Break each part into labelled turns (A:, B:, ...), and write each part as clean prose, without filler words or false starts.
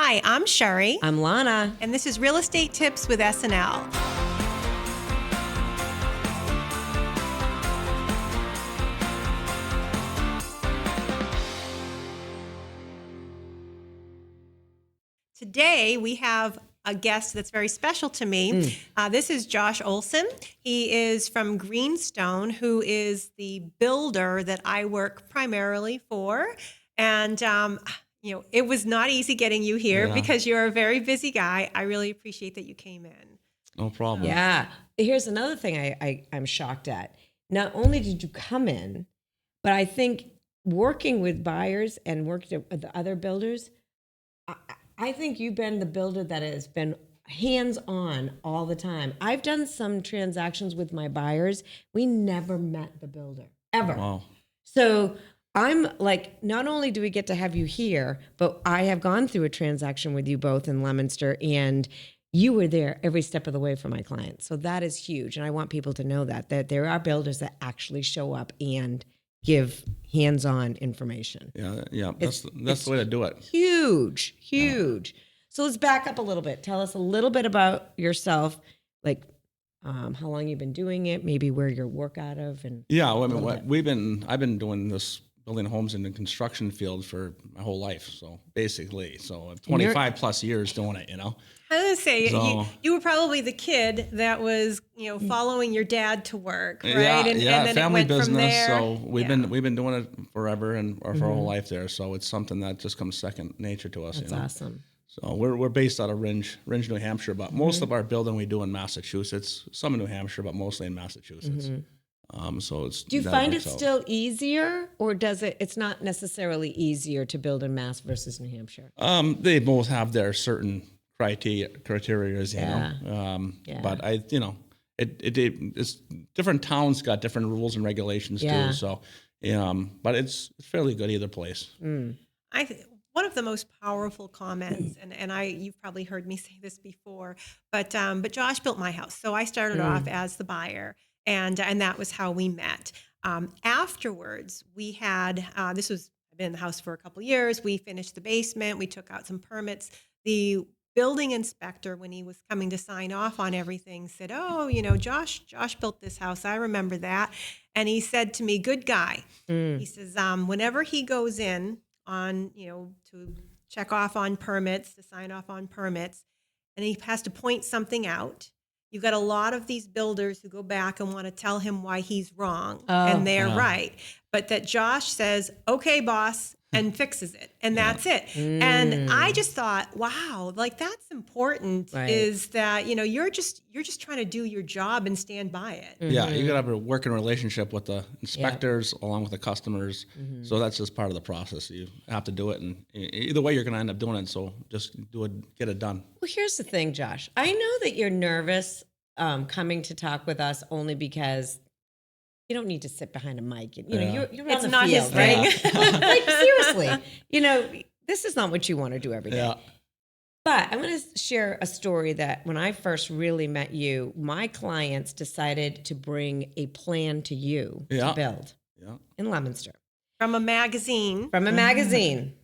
A: Hi, I'm Sherri.
B: I'm Lana.
A: And this is Real Estate Tips with SNL. Today, we have a guest that's very special to me. This is Josh Olson. He is from Greenstone, who is the builder that I work primarily for. And, it was not easy getting you here because you're a very busy guy. I really appreciate that you came in.
C: No problem.
B: Yeah. Here's another thing I'm shocked at. Not only did you come in, but I think working with buyers and working with the other builders, I think you've been the builder that has been hands-on all the time. I've done some transactions with my buyers. We never met the builder, ever.
C: Wow.
B: So I'm like, not only do we get to have you here, but I have gone through a transaction with you both in Leominster, and you were there every step of the way for my clients. So that is huge. And I want people to know that there are builders that actually show up and give hands-on information.
C: Yeah. That's the way to do it.
B: Huge. So let's back up a little bit. Tell us a little bit about yourself, like how long you've been doing it, maybe where you work out of, and
C: I've been doing this building homes in the construction field for my whole life. So basically, 25 plus years doing it.
A: I was gonna say you were probably the kid that was following your dad to work, right? And then
C: family
A: it went
C: business.
A: From there.
C: So we've been doing it forever or for our whole life there. So it's something that just comes second nature to us.
B: That's awesome.
C: So we're based out of Ringe, New Hampshire, but most of our building we do in Massachusetts. Some in New Hampshire, but mostly in Massachusetts. So it's.
B: Do you find it still easier, or does it? It's not necessarily easier to build in Mass versus New Hampshire.
C: They both have their certain criteria, but it's different towns got different rules and regulations too. So, but it's fairly good either place.
A: One of the most powerful comments, and you've probably heard me say this before, but Josh built my house, so I started off as the buyer, and that was how we met. Afterwards, we had I've been in the house for a couple of years. We finished the basement. We took out some permits. The building inspector, when he was coming to sign off on everything, said, Josh built this house. I remember that. And he said to me, good guy. He says, whenever he goes in on, to check off on permits, to sign off on permits, and he has to point something out, you've got a lot of these builders who go back and want to tell him why he's wrong, and they're right. But that Josh says, okay, boss, and fixes it, and that's it. And I just thought, wow, like that's important.
B: Right.
A: Is that you're just trying to do your job and stand by it.
C: Yeah, you gotta have a working relationship with the inspectors along with the customers. So that's just part of the process. You have to do it, and either way, you're gonna end up doing it. So just do it, get it done.
B: Well, here's the thing, Josh. I know that you're nervous coming to talk with us only because you don't need to sit behind a mic. You're
A: It's
B: on the
A: not
B: field,
A: his thing.
B: right? Like seriously, this is not what you want to do every day.
C: Yeah.
B: But I'm going to share a story that when I first really met you, my clients decided to bring a plan to you to build in Leominster.
A: From a magazine.
B: From a magazine.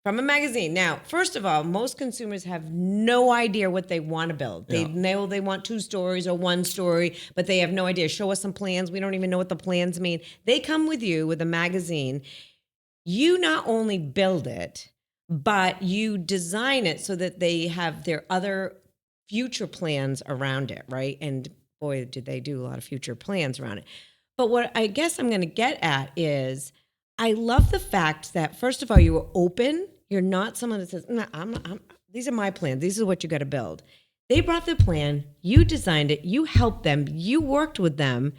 B: From a magazine. Now, first of all, most consumers have no idea what they want to build. They know they want 2 stories or 1 story, but they have no idea. Show us some plans. We don't even know what the plans mean. They come with you with a magazine. You not only build it, but you design it so that they have their other future plans around it, right? And boy, did they do a lot of future plans around it. But what I guess I'm going to get at is I love the fact that, first of all, you were open. You're not someone that says, no, these are my plans. These are what you got to build. They brought the plan. You designed it. You helped them. You worked with them.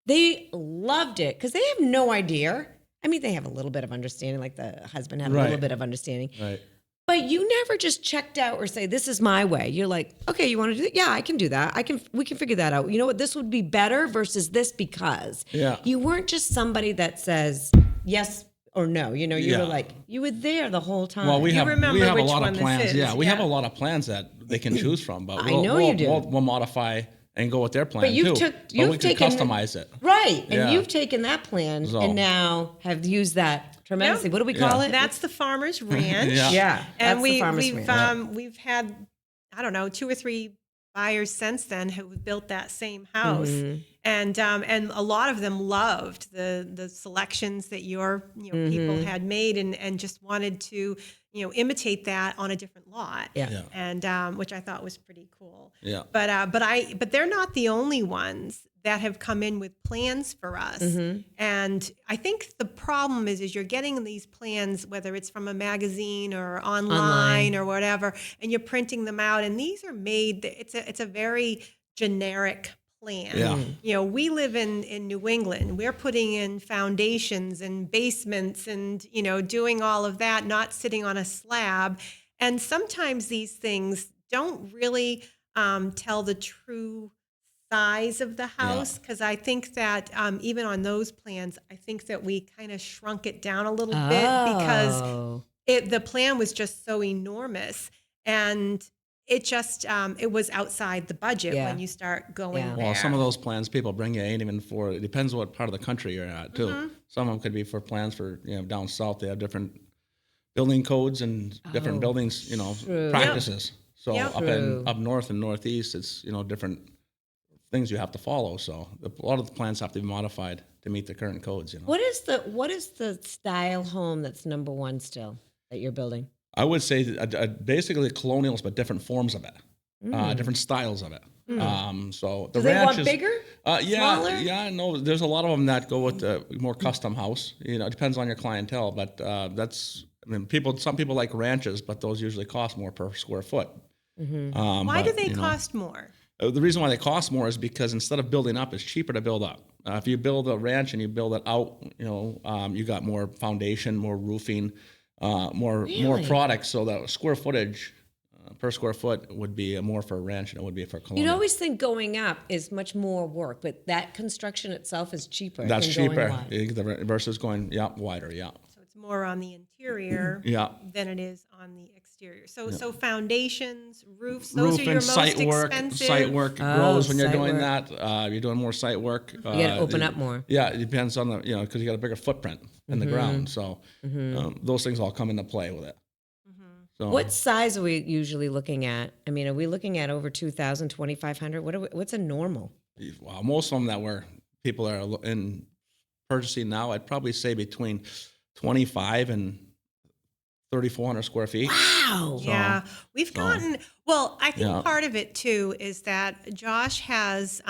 B: They loved it because they have no idea. I mean, they have a little bit of understanding, like the husband had a little bit of understanding.
C: Right.
B: But you never just checked out or say, this is my way. You're like, okay, you want to do that? Yeah, I can do that. We can figure that out. You know what? This would be better versus this because.
C: Yeah.
B: You weren't just somebody that says yes or no. You were like, you were there the whole time.
C: Well, we have a lot of plans.
A: We
C: have a lot of plans that they can choose from, but
B: you do.
C: We'll modify and go with their plan
B: but we can
C: customize it.
B: Right. And you've taken that plan and now have used that tremendously.
A: Yep.
B: What do we call it?
A: That's the Farmer's Ranch.
B: Yeah,
A: And
B: that's the Farmer's Ranch.
A: we've had, I don't know, 2 or 3 buyers since then who built that same house.
B: Mm-hmm.
A: And a lot of them loved the selections that your
B: Mm-hmm.
A: people had made and just wanted to imitate that on a different lot.
B: Yeah.
C: Yeah.
A: And which I thought was pretty cool.
C: Yeah.
A: But they're not the only ones that have come in with plans for us.
B: Mm-hmm.
A: And I think the problem is you're getting these plans, whether it's from a magazine or online or whatever, and you're printing them out. And these are made, it's a very generic plan.
C: Yeah.
A: We live in New England. We're putting in foundations and basements and, doing all of that, not sitting on a slab. And sometimes these things don't really tell the true size of the house, because I think that even on those plans, I think that we kind of shrunk it down a little bit because the plan was just so enormous, and it just it was outside the budget when you start going there.
C: Well, some of those plans people bring you ain't even for. It depends what part of the country you're at too.
A: Mm-hmm.
C: Some of them could be for plans for down south. They have different building codes and different buildings practices. So up north and northeast, it's different things you have to follow. So a lot of the plans have to be modified to meet the current codes.
B: What is the style home that's number one still that you're building?
C: I would say basically colonials, but different forms of it, different styles of it. So the
B: Do they
C: ranch
B: want
C: is
B: bigger? Smaller?
C: Yeah. No, there's a lot of them that go with the more custom house. It depends on your clientele, but some people like ranches, but those usually cost more per square foot.
A: Why do they cost more?
C: The reason why they cost more is because instead of building up, it's cheaper to build up. If you build a ranch and you build it out, you got more foundation, more roofing, more products. So the square footage per square foot would be more for a ranch than it would be for a colonial.
B: You'd always think going up is much more work, but that construction itself is cheaper.
C: That's
B: than
C: cheaper
B: going wide.
C: versus going wider. Yeah.
A: So it's more on the interior than it is on the exterior. So foundations, roofs, those are your most expensive.
C: Site work grows when you're
B: site
C: doing
B: work.
C: that. You're doing more site work.
B: You got to open up more.
C: Yeah, it depends on the because you got a bigger footprint in the ground. So those things all come into play with it. So
B: What size are we usually looking at? I mean, are we looking at over 2,000, 2,500? What's a normal?
C: Wow, most of them that people are in purchasing now, I'd probably say between 25 and 3,400 square feet.
B: Wow.
A: Yeah, we've gotten, well, I think part of it too is that Josh has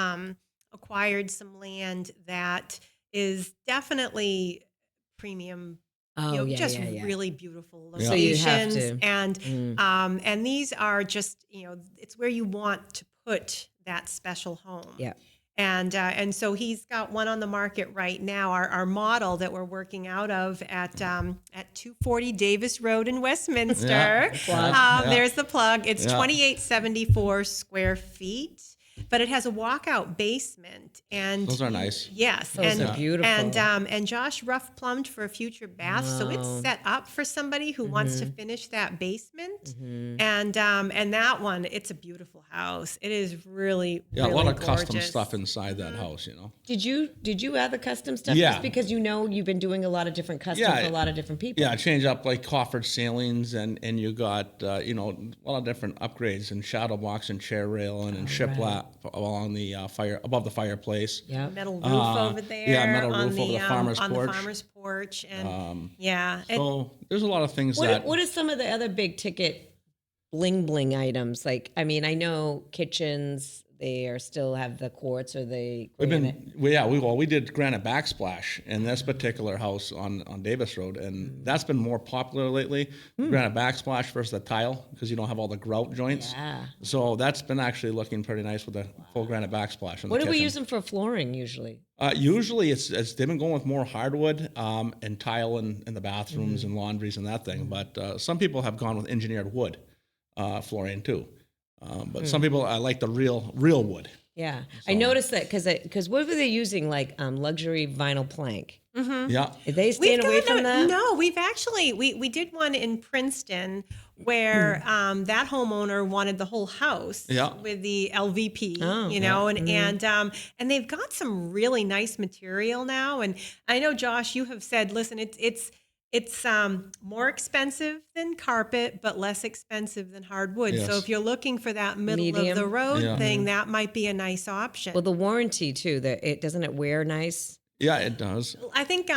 A: acquired some land that is definitely premium, really beautiful
B: So you have
A: locations.
B: to.
A: And these are just, it's where you want to put that special home.
B: Yeah.
A: And so he's got one on the market right now. Our model that we're working out of at 240 Davis Road in Westminster. There's the plug. It's 2,874 square feet, but it has a walkout basement. And
C: those are nice.
A: Yes,
B: Those are beautiful.
A: And Josh rough plumbed for a future bath, so it's set up for somebody who wants to finish that basement. And that one, it's a beautiful house. It is really
C: A lot of custom
A: gorgeous.
C: stuff inside that house.
B: Did you add the custom stuff?
C: Yeah.
B: Just because you've been doing a lot of different custom for a lot of different people.
C: Yeah, change up like coffered ceilings and you got a lot of different upgrades and shadow box and chair railing and shiplap along the above the fireplace.
B: Yeah.
A: Metal roof over there.
C: Yeah, metal
A: on
C: roof over the farmer's
A: on
C: porch.
A: the farmer's porch. And
C: So there's a lot of things
B: What are some of the other big ticket bling items? Like, I mean, I know kitchens, they are still have the quartz or the granite.
C: we did granite backsplash in this particular house on Davis Road, and that's been more popular lately. Granite backsplash versus the tile, because you don't have all the grout joints.
B: Yeah.
C: So that's been actually looking pretty nice with the full granite backsplash.
B: What do we use them for flooring usually?
C: Usually it's they've been going with more hardwood and tile in the bathrooms and laundries and that thing. But some people have gone with engineered wood flooring too. But some people like the real wood.
B: Yeah, I noticed that because what were they using, like luxury vinyl plank?
C: Yeah.
B: Are they staying away from that?
A: No, we've actually we did one in Princeton where that homeowner wanted the whole house with the LVP, and they've got some really nice material now. And I know, Josh, you have said, listen, it's It's more expensive than carpet, but less expensive than hardwood.
C: Yes.
A: So if you're looking for that middle of the
B: Medium.
A: road
C: Yeah.
A: thing, that might be a nice option.
B: Well, the warranty too, that it doesn't it wear nice?
C: Yeah, it does.
A: I think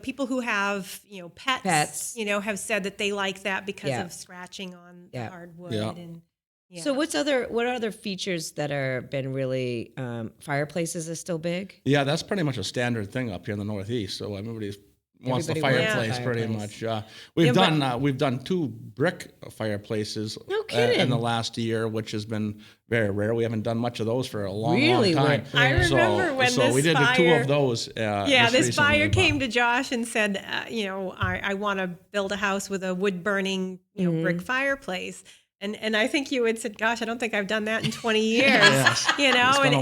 A: people who have pets, have said that they like that because
B: Yeah.
A: of scratching on
B: Yeah.
A: the hardwood.
C: Yeah.
A: And yeah.
B: So what other features that are been really fireplaces are still big?
C: Yeah, that's pretty much a standard thing up here in the Northeast. So everybody wants the
B: Everybody wants a
C: fireplace pretty
B: fireplace.
C: much.
A: Yeah,
C: We've done 2 brick fireplaces
B: No kidding.
C: in the last year, which has been very rare. We haven't done much of those for a long,
B: Really?
C: long time.
A: I remember when
C: so
A: this
C: we did
A: fire,
C: 2 of those.
A: this buyer came to Josh and said, I want to build a house with a wood burning, brick fireplace. And I think you had said, "Gosh, I don't think I've done that in 20 years."
C: Yes.
A: You
C: It's
A: know,
C: been a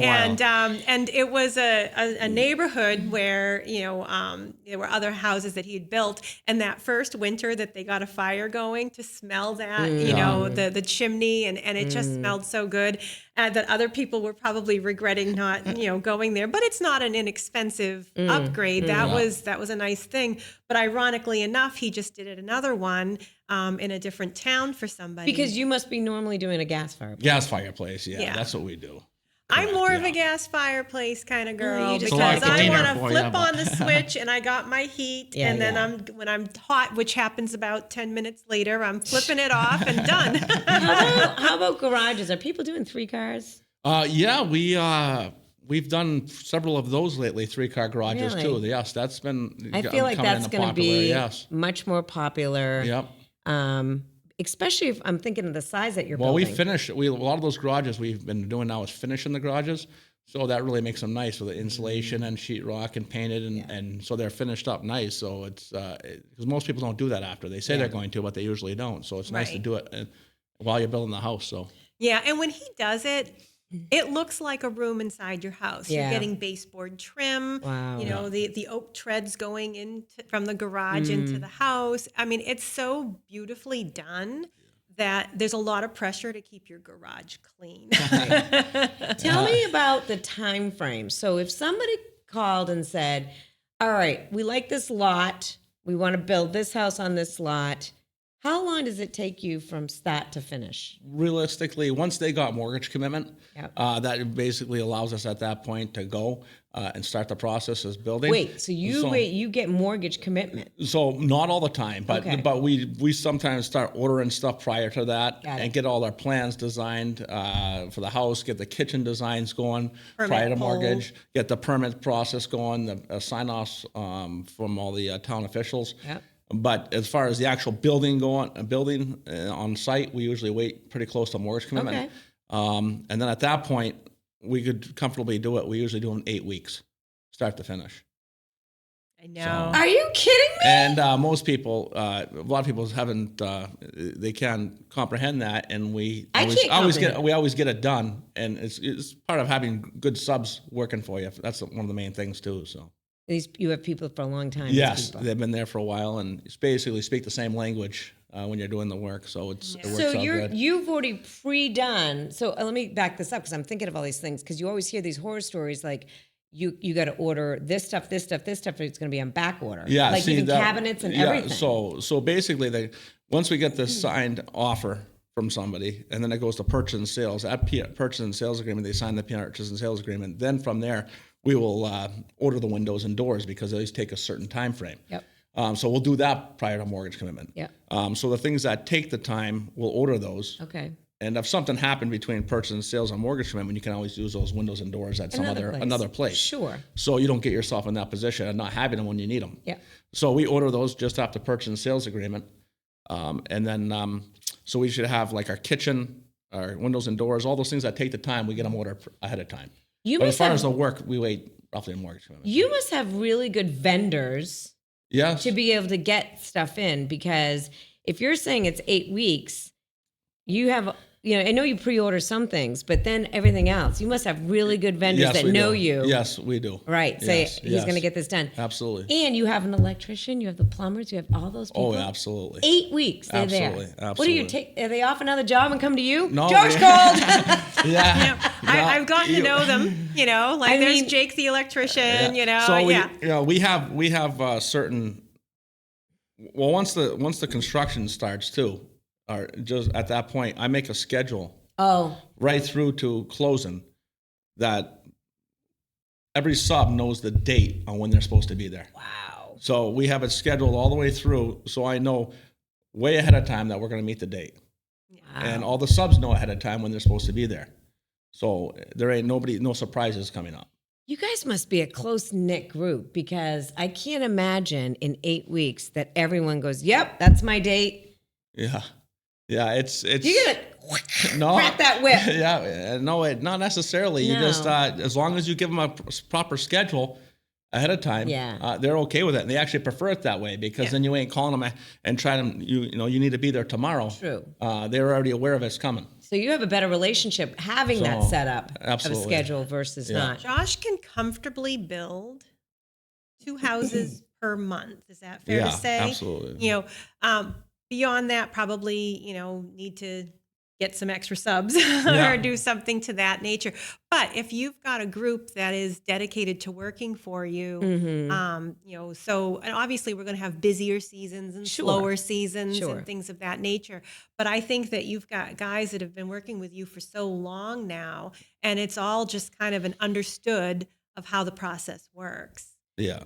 A: and it was a neighborhood where there were other houses that he had built, and that first winter that they got a fire going, to smell that, the chimney, and it just smelled so good that other people were probably regretting not going there. But it's not an inexpensive upgrade. That was a nice thing. But ironically enough, he just did another one in a different town for somebody.
B: Because you must be normally doing a gas fireplace.
C: Gas fireplace,
A: Yeah.
C: that's what we do.
A: I'm more of
C: yeah.
A: a gas fireplace kind of girl
B: you just
A: because
C: like the
A: I
C: cleaner
A: want to
C: for
A: flip
C: you, but-
A: on the switch and I got my heat,
B: Yeah,
A: and then
B: yeah.
A: when I'm hot, which happens about 10 minutes later, I'm flipping it off and done.
B: How about garages? Are people doing 3 cars?
C: We've done several of those lately, 3-car garages
B: Really?
C: too. Yes, that's been.
B: I feel like
C: coming
B: that's
C: into
B: going to
C: popular,
B: be
C: Yes.
B: much more popular.
C: Yep.
B: Especially if I'm thinking of the size that you're
C: Well,
B: building.
C: a lot of those garages we've been doing now is finishing the garages, so that really makes them nice with the insulation and sheetrock and painted, and so they're finished up nice. So it's because most people don't do that after they say they're going to, but they usually don't. So it's nice to
A: Right.
C: do it while you're building the house. So
A: Yeah, and when he does it, it looks like a room inside your house.
B: Yeah.
A: You're getting baseboard trim.
B: Wow.
A: The oak treads going from the garage into the house. I mean, it's so beautifully done that there's a lot of pressure to keep your garage clean.
B: Tell me about the time frame. So if somebody called and said, all right, we like this lot, we want to build this house on this lot, how long does it take you from start to finish?
C: realistically, once they got mortgage commitment,
B: Yep.
C: that basically allows us at that point to go and start the process of building.
B: Wait, so you get mortgage commitment.
C: So not all the time, but
B: Okay.
C: but we sometimes start ordering stuff prior to that
B: Got it.
C: and get all our plans designed for the house, get the kitchen designs going prior to
A: poll.
C: mortgage, get the permit process going, the sign-offs from all the town officials.
B: Yep.
C: But as far as the actual building on site, we usually wait pretty close to mortgage commitment.
B: Okay.
C: And then at that point, we could comfortably do it. We usually do it in 8 weeks, start to finish.
A: I know.
B: Are you kidding me?
C: And most people, a lot of people haven't, they can't comprehend that, and we
B: I can't comprehend.
C: we always get it done, and it's part of having good subs working for you. That's one of the main things too. So
B: You have people for a long time. these
C: yes,
B: people.
C: they've been there for a while, and it's basically speak the same language when you're doing the work. So it works
B: So
C: out good.
B: you've already pre-done. So let me back this up because I'm thinking of all these things because you always hear these horror stories like you got to order this stuff. It's going to be on back order.
C: Yeah,
B: like
C: see,
B: even
C: that-
B: cabinets and
C: yeah,
B: everything.
C: So basically, once we get this signed offer from somebody, and then it goes to purchase and sales. At purchase and sales agreement, they sign the purchase and sales agreement. Then from there, we will order the windows and doors because those take a certain time frame.
B: Yep.
C: So we'll do that prior to mortgage commitment.
B: Yep.
C: So the things that take the time, we'll order those.
B: Okay.
C: And if something happened between purchase and sales and mortgage commitment, you can always use those windows and doors at another place.
B: Sure.
C: So you don't get yourself in that position of not having them when you need them.
B: Yeah.
C: So we order those just after purchase and sales agreement. And then, so we should have like our kitchen, our windows and doors, all those things that take the time, we get them ordered ahead of time.
B: You
C: But as
B: must
C: far
B: have
C: as the work, we wait roughly a mortgage commitment.
B: you must have really good vendors
C: Yes.
B: to be able to get stuff in because if you're saying it's 8 weeks, you have. I know you pre-order some things, but then everything else, you must have really good vendors
C: Yes,
B: that
C: we
B: know
C: do.
B: you.
C: Yes, we do.
B: Right. Say
C: Yes,
B: he's
C: yes.
B: going to get this done.
C: Absolutely.
B: And you have an electrician, you have the plumbers, you have all those people.
C: Oh, absolutely.
B: 8 weeks, they're
C: Absolutely,
B: there. What do you
C: absolutely.
B: take? Are they off another job and come to you?
C: No,
B: George
C: we-
B: called.
C: Yeah.
A: I've gotten to know them, like
B: I
A: there's
B: mean-
A: Jake the electrician,
C: So
A: yeah.
C: we have certain. Well, once the construction starts too, or just at that point, I make a schedule
B: Oh,
C: right through to closing that every sub knows the date on when they're supposed to be there.
B: wow.
C: So we have it scheduled all the way through, so I know way ahead of time that we're going to meet the date, and all the subs know ahead of time when they're supposed to be there. So there ain't no surprises coming up.
B: You guys must be a close-knit group because I can't imagine in 8 weeks that everyone goes, yep, that's my date.
C: Yeah, it's
B: You gotta
C: no,
B: crack that whip.
C: Yeah, no, not necessarily. You just as long as you give them a proper schedule ahead of time, they're okay with it, and they actually prefer it that way because then you ain't calling them and trying to you need to be there tomorrow.
B: True.
C: They're already aware of it's coming.
B: So you have a better relationship having that setup of a schedule versus not.
A: Josh can comfortably build 2 houses per month. Is that fair to say?
C: Absolutely.
A: Beyond that, probably, need to get some extra subs or do something to that nature. But if you've got a group that is dedicated to working for you, so and obviously we're going to have busier seasons and slower seasons and things of that nature. But I think that you've got guys that have been working with you for so long now, and it's all just kind of an understood of how the process works.
C: Yeah.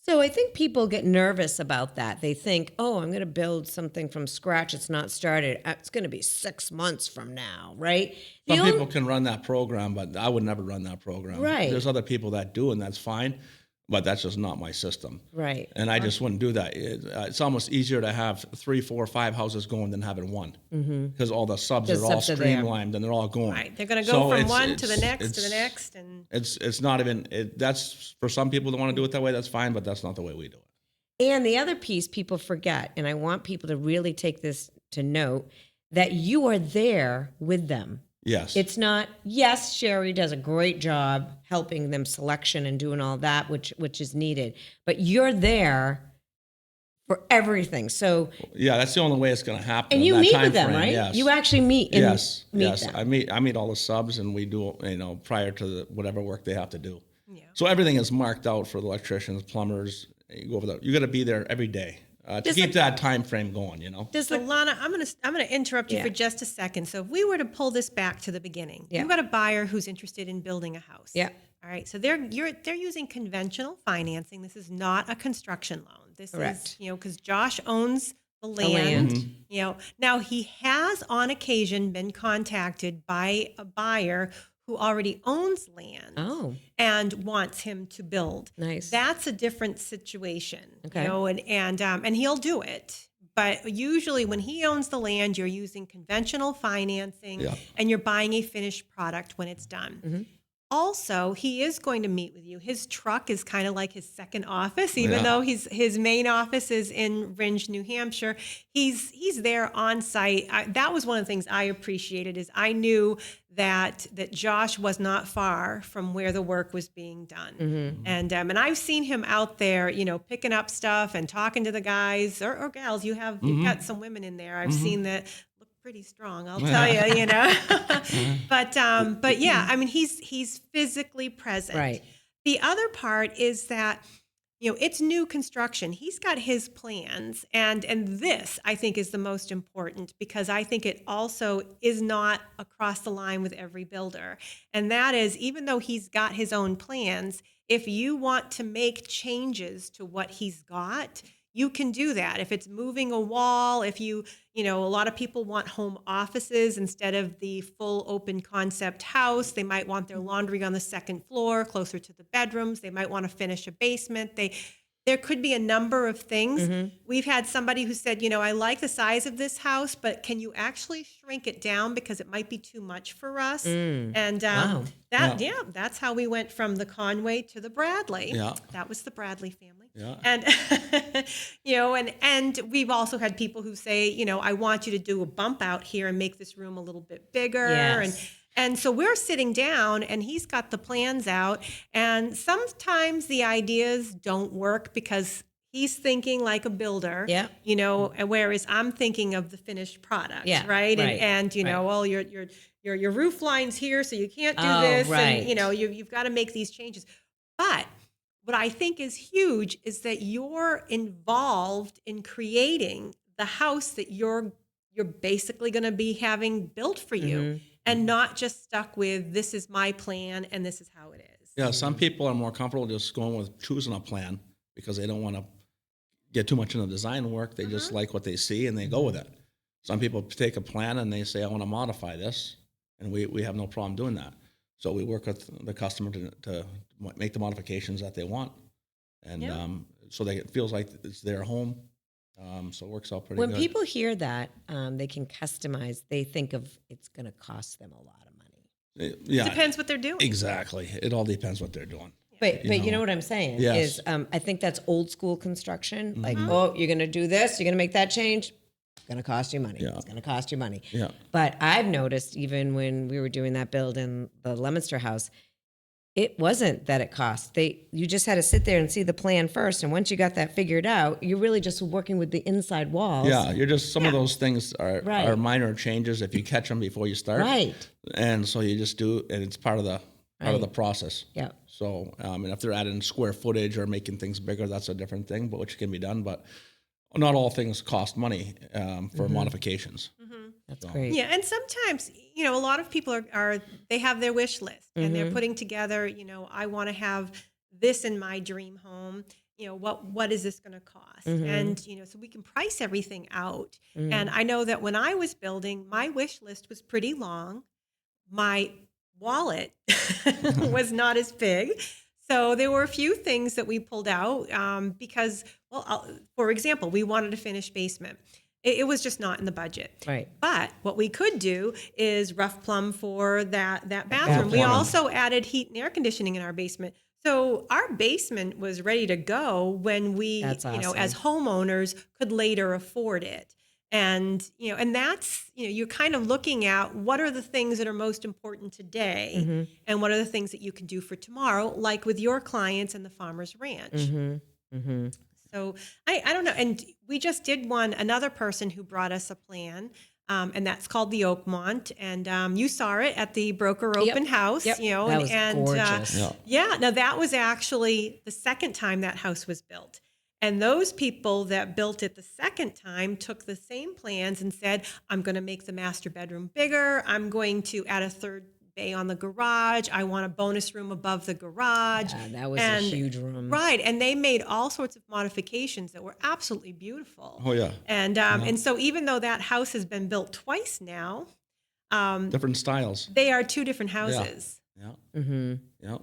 B: So I think people get nervous about that. They think, oh, I'm going to build something from scratch. It's not started. It's going to be 6 months from now, right?
C: Some people can run that program, but I would never run that program.
B: Right.
C: There's other people that do, and that's fine, but that's just not my system.
B: Right.
C: And I just wouldn't do that. It's almost easier to have 3, 4, 5 houses going than having one because all the subs are all streamlined and they're all going.
A: Right. They're going to go from one to the next, and
C: it's not even. That's for some people that want to do it that way. That's fine, but that's not the way we do it.
B: And the other piece people forget, and I want people to really take this to note, that you are there with them.
C: Yes.
B: It's not, yes, Sherri does a great job helping them selection and doing all that, which is needed. But you're there for everything. So
C: yeah, that's the only way it's going to happen.
B: And you meet with them, right?
C: Yes.
B: You actually meet and meet them.
C: I meet all the subs, and we do prior to whatever work they have to do.
A: Yeah.
C: So everything is marked out for the electricians, plumbers. You go over that. You got to be there every day. To keep that time frame going,
A: So Lana, I'm gonna interrupt you for just a second. So if we were to pull this back to the beginning, you've got a buyer who's interested in building a house.
B: Yeah.
A: All right. So they're using conventional financing. This is not a construction loan. This is because Josh owns the land. Now he has on occasion been contacted by a buyer who already owns land and wants him to build.
B: Nice.
A: That's a different situation.
B: Okay.
A: And he'll do it. But usually when he owns the land, you're using conventional financing and you're buying a finished product when it's done. Mm-hmm. Also, he is going to meet with you. His truck is kind of like his second office, even though his main office is in Rindge, New Hampshire. He's there on site. That was one of the things I appreciated is I knew that Josh was not far from where the work was being done. Mm-hmm. And I've seen him out there, picking up stuff and talking to the guys or gals. You've got some women in there. I've seen that. Pretty strong, I'll tell you, But yeah, I mean, he's physically present.
B: Right.
A: The other part is that, it's new construction. He's got his plans, and this I think is the most important because I think it also is not across the line with every builder. And that is, even though he's got his own plans, if you want to make changes to what he's got, you can do that. If it's moving a wall, if a lot of people want home offices instead of the full open concept house. They might want their laundry on the second floor, closer to the bedrooms. They might want to finish a basement. There could be a number of things. Mm-hmm. We've had somebody who said, I like the size of this house, but can you actually shrink it down because it might be too much for us? And that's how we went from the Conway to the Bradley. Yeah. That was the Bradley family. Yeah. And and we've also had people who say, I want you to do a bump out here and make this room a little bit bigger.
B: Yes.
A: And so we're sitting down and he's got the plans out. And sometimes the ideas don't work because he's thinking like a builder, whereas I'm thinking of the finished product, right? And well, your roof line's here, so you can't do this.
B: Right.
A: And, you've got to make these changes. But what I think is huge is that you're involved in creating the house that you're basically going to be having built for you, and not just stuck with this is my plan and this is how it is.
C: Yeah, some people are more comfortable just going with choosing a plan because they don't want to get too much into design work. They just like what they see and they go with it. Some people take a plan and they say, I want to modify this, and we have no problem doing that. So we work with the customer to make the modifications that they want, and so it feels like it's their home. So it works out pretty good.
B: When people hear that they can customize, they think of it's going to cost them a lot of money.
C: Yeah,
A: Depends what they're doing.
C: exactly. It all depends what they're doing.
B: But you know what I'm saying
C: Yes.
B: is I think that's old school construction. Like, oh, you're going to do this, you're going to make that change. It's going to cost you money.
C: Yeah.
B: It's going to cost you money.
C: Yeah.
B: But I've noticed even when we were doing that build in the Leominster house, it wasn't that it cost. You just had to sit there and see the plan first. And once you got that figured out, you're really just working with the inside walls.
C: Yeah, you're just some of those things are
B: Right.
C: minor changes if you catch them before you start.
B: Right.
C: And so you just do, and it's part of the process.
B: Yeah.
C: So, and if they're adding square footage or making things bigger, that's a different thing, but which can be done. But not all things cost money for modifications.
B: That's great.
A: Yeah, and sometimes, a lot of people are they have their wish list and they're putting together, I want to have this in my dream home. What is this going to cost? And, so we can price everything out. And I know that when I was building, my wish list was pretty long. My wallet was not as big. So there were a few things that we pulled out because, for example, we wanted a finished basement. It was just not in the budget.
B: Right.
A: But what we could do is rough plumb for that bathroom. We also added heat and air conditioning in our basement. So our basement was ready to go when we,
B: That's awesome.
A: as homeowners could later afford it. And, and that's, you're kind of looking at what are the things that are most important today and what are the things that you can do for tomorrow, like with your clients and the Farmer's Ranch. So I don't know. And we just did another person who brought us a plan, and that's called the Oakmont. And you saw it at the broker open house,
B: Yep. That was gorgeous.
A: Now that was actually the second time that house was built. And those people that built it the second time took the same plans and said, I'm going to make the master bedroom bigger. I'm going to add a third bay on the garage. I want a bonus room above the garage.
B: Yeah, that was a huge room.
A: Right. And they made all sorts of modifications that were absolutely beautiful.
C: Oh, yeah.
A: And so even though that house has been built twice now,
C: Different styles.
A: they are two different houses.
C: Yeah. Yeah.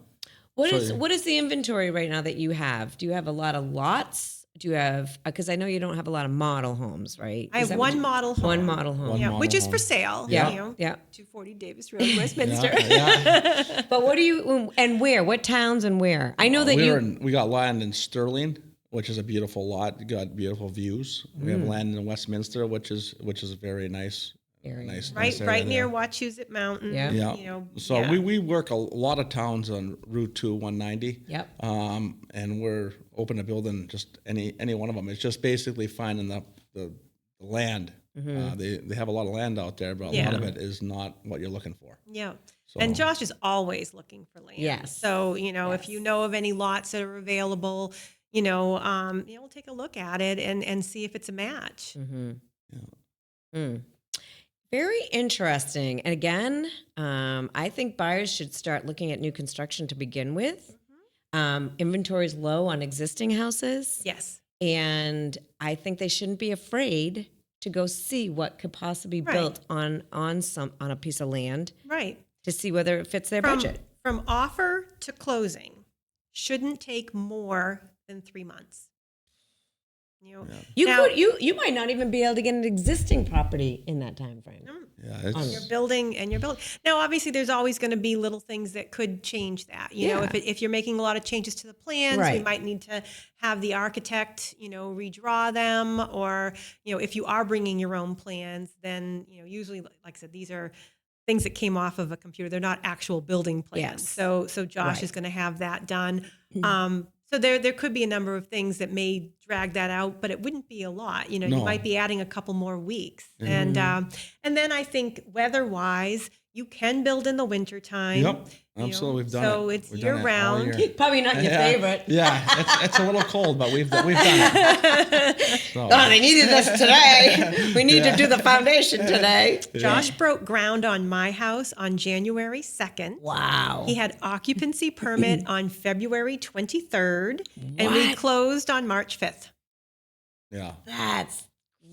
B: What
C: So-
B: is the inventory right now that you have? Do you have a lot of lots? Do you have, because I know you don't have a lot of model homes, right?
A: I have one model home.
B: One model home.
C: One
A: Yeah,
C: model
A: which is
C: home.
A: for sale.
B: Yeah,
A: 240 Davis Road, Westminster.
C: Yeah.
B: But what do you, and where? What towns and where? I know that
C: We got land in Sterling, which is a beautiful lot. You got beautiful views. We have land in Westminster, which is a very nice
B: Area.
C: nice
A: Right
C: area
A: near
C: there.
A: Wachusett Mountain.
B: Yeah.
C: Yeah. So we work a lot of towns on Route 2 190.
B: Yep.
C: And we're open to building just any one of them. It's just basically finding the land. They have a lot of land out there, but a lot of it is not what you're looking for.
A: Yeah.
C: So,
A: And Josh is always looking for land.
B: Yes.
A: So, if you know of any lots that are available, we'll take a look at it and see if it's a match.
B: Very interesting. And again, I think buyers should start looking at new construction to begin with. Inventory is low on existing houses.
A: Yes.
B: And I think they shouldn't be afraid to go see what could possibly be
A: Right.
B: built on a piece of land
A: Right.
B: to see whether it fits their budget.
A: From offer to closing shouldn't take more than 3 months.
B: You
A: Now-
B: you might not even be able to get an existing property in that time frame.
C: yeah,
A: You're
C: it's,
A: building. Now, obviously, there's always going to be little things that could change that.
B: Yeah.
A: If you're making a lot of changes to the plans, we
B: Right.
A: might need to have the architect, redraw them. Or, if you are bringing your own plans, then, usually, like I said, these are things that came off of a computer. They're not actual building plans.
B: Yes.
A: So Josh
B: Right.
A: is going to have that done. So there could be a number of things that may drag that out, but it wouldn't be a lot. You
C: No.
A: might be adding a couple more weeks, and then I think weather-wise, You can build in the wintertime.
C: Yep, absolutely. We've done it.
A: So it's
C: We've done it all
A: year-round.
C: year.
B: Probably not your favorite.
C: Yeah, it's a little cold, but we've done it. So,
B: Oh, they needed this today. We need to do the foundation today.
A: Josh broke ground on my house on January 2nd.
B: Wow.
A: He had occupancy permit on February 23rd, and we
B: What?
A: closed on March 5th.
C: yeah.
B: That's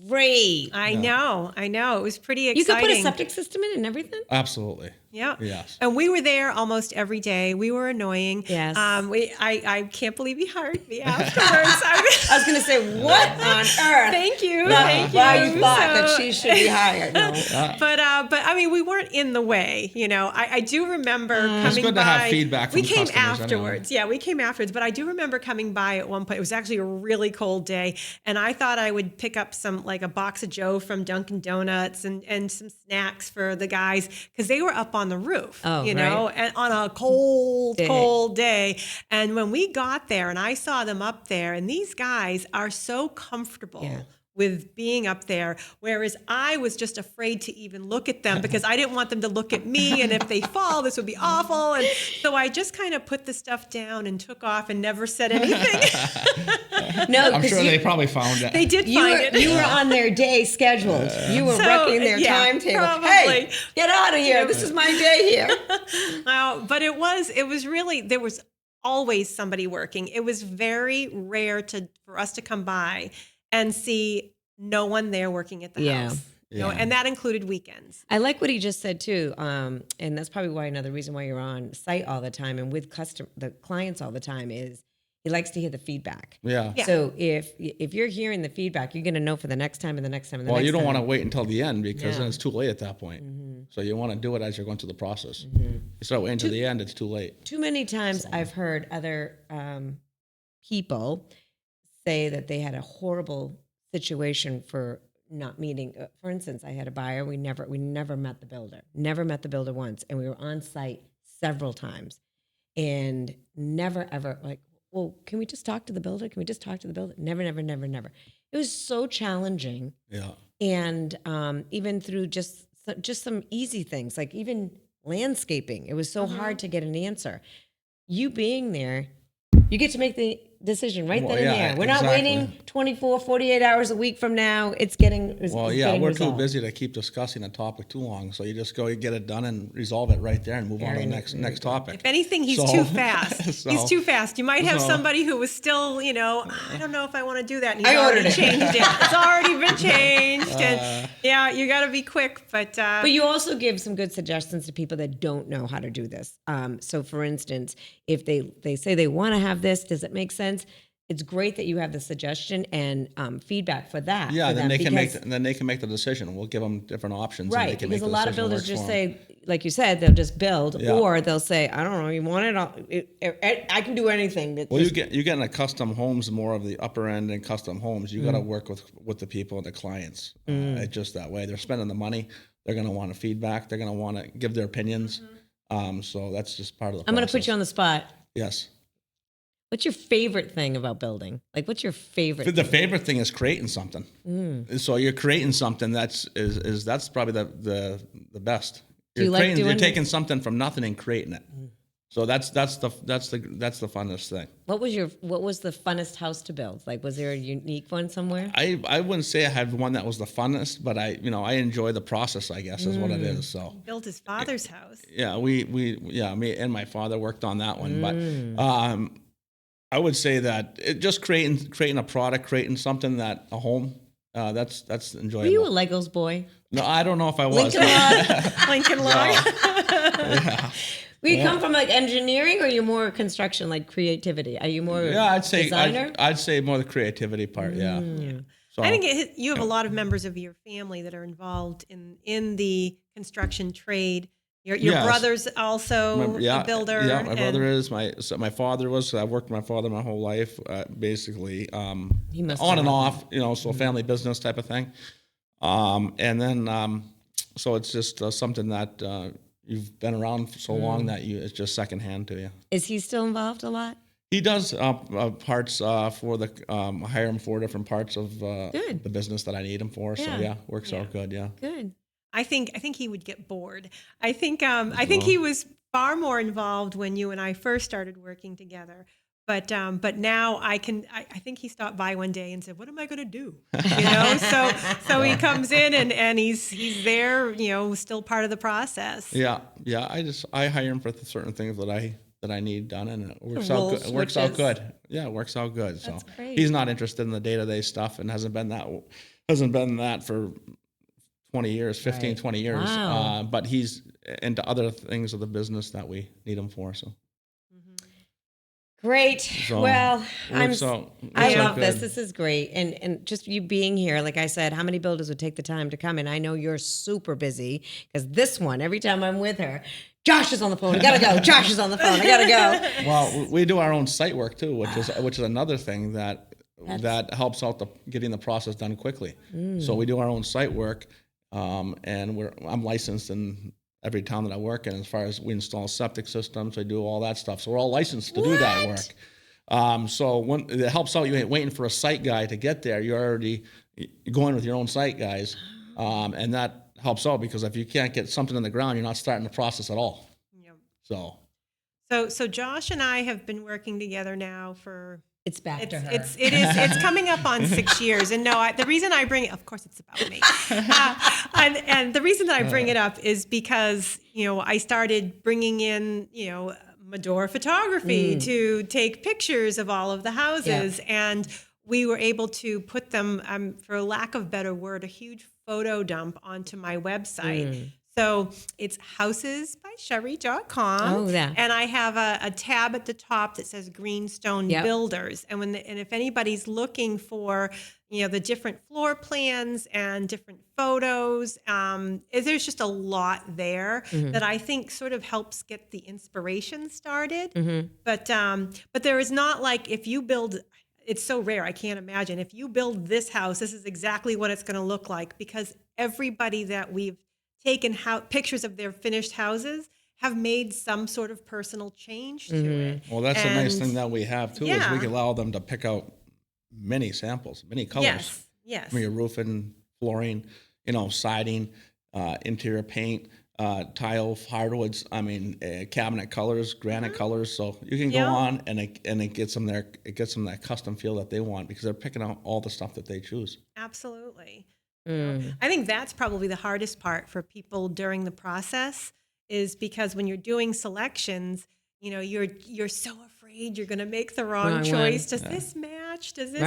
B: great.
A: I know. It was pretty
B: You
A: exciting.
B: could put a septic system in and everything?
C: Absolutely.
A: Yeah.
C: Yes.
A: And we were there almost every day. We were annoying.
B: Yes.
A: I can't believe you hired me afterwards.
B: I was going to say, what on earth?
A: Thank you.
B: Not
A: Thank
B: why
A: you.
B: you thought that
A: So-
B: she should be hired. No.
A: But I mean, we weren't in the way. I do remember coming
C: It's good
A: by.
C: to have feedback
A: We
C: from
A: came
C: customers anyway.
A: afterwards. Yeah, we came afterwards. But I do remember coming by at one point. It was actually a really cold day, and I thought I would pick up a box of Joe from Dunkin' Donuts and some snacks for the guys because they were up on the roof.
B: Oh,
A: and on a
B: Day.
A: cold day. And when we got there, and I saw them up there, and these guys are so comfortable.
B: Yeah.
A: With being up there, whereas I was just afraid to even look at them because I didn't want them to look at me, and if they fall, this would be awful. And so I just kind of put the stuff down and took off and never said anything.
B: No,
C: I'm sure they probably found it.
A: They did
B: you
A: find
B: were,
A: it.
B: you were on their day scheduled. You were
A: So,
B: wrecking their
A: yeah,
B: timetable.
A: probably.
B: Hey, get out of here. This is my day here.
A: But it was really, there was always somebody working. It was very rare for us to come by and see no one there working at the
B: Yeah.
A: house.
C: Yeah.
A: And that included weekends.
B: I like what he just said too, and that's probably another reason why you're on site all the time and with the clients all the time is he likes to hear the feedback.
C: Yeah.
A: Yeah.
B: So if you're hearing the feedback, you're going to know for the next time and the next time and the
C: Well,
B: next
C: you don't
B: time.
C: want to wait until the end because
B: Yeah.
C: then it's too late at that point.
B: Mm-hmm.
C: So you want to do it as you're going through the process. You start waiting to the end, it's too late.
B: Too many times I've heard other people say that they had a horrible situation for not meeting. For instance, I had a buyer. We never met the builder once, and we were on site several times, and never ever like, well, can we just talk to the builder? Can we just talk to the builder? Never. It was so challenging,
C: Yeah.
B: and even through just some easy things like even landscaping, it was so hard to get an answer. You being there, you get to make the decision right
C: Well,
B: then and
C: yeah,
B: there. We're not
C: exactly.
B: waiting 24, 48 hours a week from now. It's getting
C: Well,
B: it's
C: yeah,
B: getting
C: we're
B: resolved.
C: too busy to keep discussing a topic too long. So you just go, you get it done and resolve it right there and move on to the next topic.
A: If anything, he's
C: So-
A: too fast.
C: so-
A: He's too fast. You might have
C: so-
A: somebody who was still, I don't know if I want to do that. And
B: I
A: he's
B: ordered
A: already
B: it.
A: changed it. It's already been changed. And yeah, you got to be quick. But
B: But you also give some good suggestions to people that don't know how to do this. So, for instance, if they say they want to have this, does it make sense? It's great that you have the suggestion and feedback for that.
C: Yeah,
B: for
C: then
B: them
C: they can make the decision. We'll give them different options.
B: right,
C: and they can
B: because
C: make
B: a
C: the
B: lot of
C: decision that
B: builders
C: works
B: just
C: for 'em.
B: say, like you said, they'll just build,
C: Yeah.
B: or they'll say, I don't know, you want it all. I can do anything. That
C: Well,
B: just-
C: you get into custom homes, more of the upper end and custom homes. You got to work with the people and the clients. It's just that way. They're spending the money. They're going to want feedback. They're going to want to give their opinions. So that's just part of the process.
B: I'm going to put you on the spot.
C: Yes.
B: What's your favorite thing about building? Like, what's your favorite?
C: The favorite thing is creating something. So you're creating something that's probably the best.
B: Do you like
C: You're
B: doing-
C: taking something from nothing and creating it. So that's the funnest thing.
B: What was the funnest house to build? Like, was there a unique one somewhere?
C: I wouldn't say I had one that was the funnest, but I enjoy the process, I guess, is what it is. So
A: built his father's house.
C: yeah, me and my father worked on that one. But I would say that just creating a product, creating something that a home, that's enjoyable.
B: Were you a Legos boy?
C: No, I don't know if I was.
A: Lincoln Log.
B: Were you come from like engineering, or you more construction, like creativity? Are you more
C: Yeah, I'd say
B: designer?
C: I'd say more the creativity part. Yeah. So
A: I think you have a lot of members of your family that are involved in the construction trade. Your
C: Yes.
A: brother's also a builder.
C: Yeah, my
A: and-
C: brother is. My father was. So I've worked with my father my whole life, basically.
B: He must
C: On
B: have
C: and off, so family business type of thing. And then, so it's just something that you've been around for so long that it's just secondhand to you.
B: Is he still involved a lot?
C: He does parts for the I hire him for different parts of
B: Good.
C: the business that I need him for. So
B: Yeah.
C: yeah, works out good. Yeah.
B: Good.
A: I think he would get bored. I think he was far more involved when you and I first started working together. But now I think he stopped by one day and said, "What am I going to do?" So he comes in and he's there, still part of the process.
C: Yeah. I hire him for certain things that I need done, and it works out good. It works out good. Yeah, it works out good. So
B: great.
C: he's not interested in the day-to-day stuff and hasn't been that for 20 years, 15, 20 years.
B: Wow.
C: But he's into other things of the business that we need him for. So.
B: Great.
C: So,
B: well, I love
C: good.
B: this. This is great. And just you being here, like I said, how many builders would take the time to come? And I know you're super busy because this one, every time I'm with her, Josh is on the phone. I gotta go. Josh is on the phone. I gotta go.
C: Well, we do our own site work too, which is another thing that helps out getting the process done quickly. So we do our own site work, and I'm licensed in every town that I work in. As far as we install septic systems, I do all that stuff. So we're all licensed to do that work. So when it helps out, you ain't waiting for a site guy to get there. You're already going with your own site guys, and that helps out because if you can't get something in the ground, you're not starting the process at all.
A: Yep. So Josh and I have been working together now for.
B: It's back to her.
A: It's coming up on 6 years, and the reason I bring it, of course, it's about me, and the reason that I bring it up is because I started bringing in Medora photography to take pictures of all of the houses, and we were able to put them, for lack of a better word, a huge photo dump onto my website. So it's housesbysherri.com.
B: Oh, yeah.
A: And I have a tab at the top that says Greenstone Builders. And if anybody's looking for, the different floor plans and different photos, there's just a lot there that I think sort of helps get the inspiration started. But there is not like if you build. It's so rare. I can't imagine if you build this house, this is exactly what it's going to look like, because everybody that we've taken pictures of their finished houses have made some sort of personal change to it.
C: Well, that's the nice thing that we have too, is we can allow them to pick out many samples, many colors.
A: Yes.
C: From your roofing, flooring, siding, interior paint, tile, hardwoods. I mean, cabinet colors, granite colors. So you can go on and it gets them there. It gets them that custom feel that they want because they're picking out all the stuff that they choose.
A: Absolutely. I think that's probably the hardest part for people during the process, is because when you're doing selections, you're so afraid you're going to make the wrong choice. Does this match? Does this,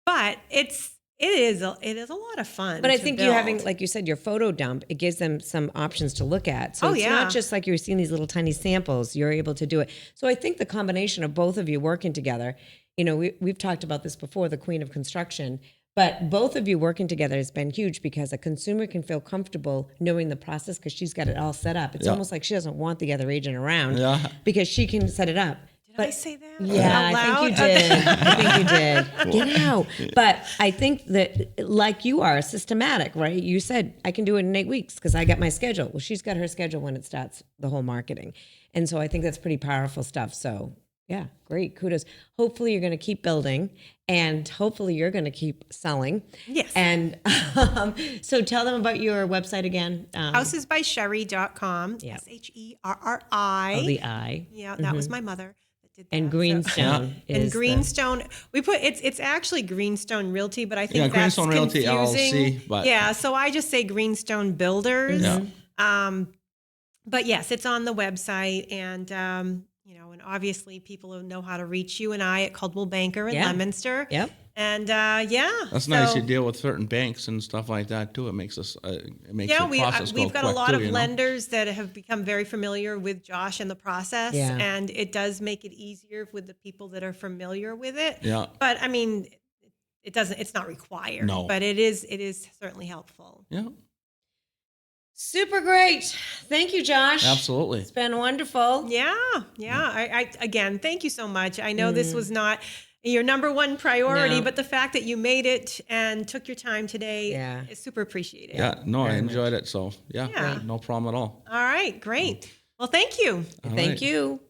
A: but it is a lot of fun.
B: But I think
A: build.
B: you having, like you said, your photo dump, it gives them some options to look at. So it's not just like you're seeing these little tiny samples, you're able to do it. So I think the combination of both of you working together, we've talked about this before, the queen of construction, but both of you working together has been huge because a consumer can feel comfortable knowing the process because she's got it all set up. It's almost like she doesn't want the other agent around because she can set it up.
A: Did I say that?
B: Yeah, I think you did. I think you did. Get out. But I think that, like you are, systematic, right? You said, I can do it in 8 weeks because I got my schedule. Well, she's got her schedule when it starts the whole marketing. And so I think that's pretty powerful stuff. So yeah, great. Kudos. Hopefully you're going to keep building and hopefully you're going to keep selling.
A: Yes.
B: And so tell them about your website again.
A: Housesbysherri.com. Sherri.
B: Oh, the I.
A: Yeah, that was my mother.
B: And Greenstone is
A: Greenstone. We put it's actually Greenstone Realty, but I think that's
C: Greenstone Realty
A: confusing.
C: LLC. But
A: so I just say Greenstone Builders. But yes, it's on the website, and and obviously people who know how to reach you and I at Coldwell Banker in Leominster.
B: Yep.
A: And
C: that's nice. You deal with certain banks and stuff like that too. It makes us the process go
A: we've got a
C: quick
A: lot
C: too,
A: of lenders that have become very familiar with Josh and the process, and it does make it easier with the people that are familiar with it.
C: Yeah.
A: But I mean, it's not required. No. But it is certainly helpful.
C: Yeah.
B: Super great. Thank you, Josh.
C: Absolutely.
B: It's been wonderful.
A: Yeah. I again, thank you so much. I know this was not your number one priority, but the fact that you made it and took your time today is super appreciated.
C: Yeah, no, I enjoyed it. So, no problem at all.
A: All right, great. Well, thank you.
B: Thank you.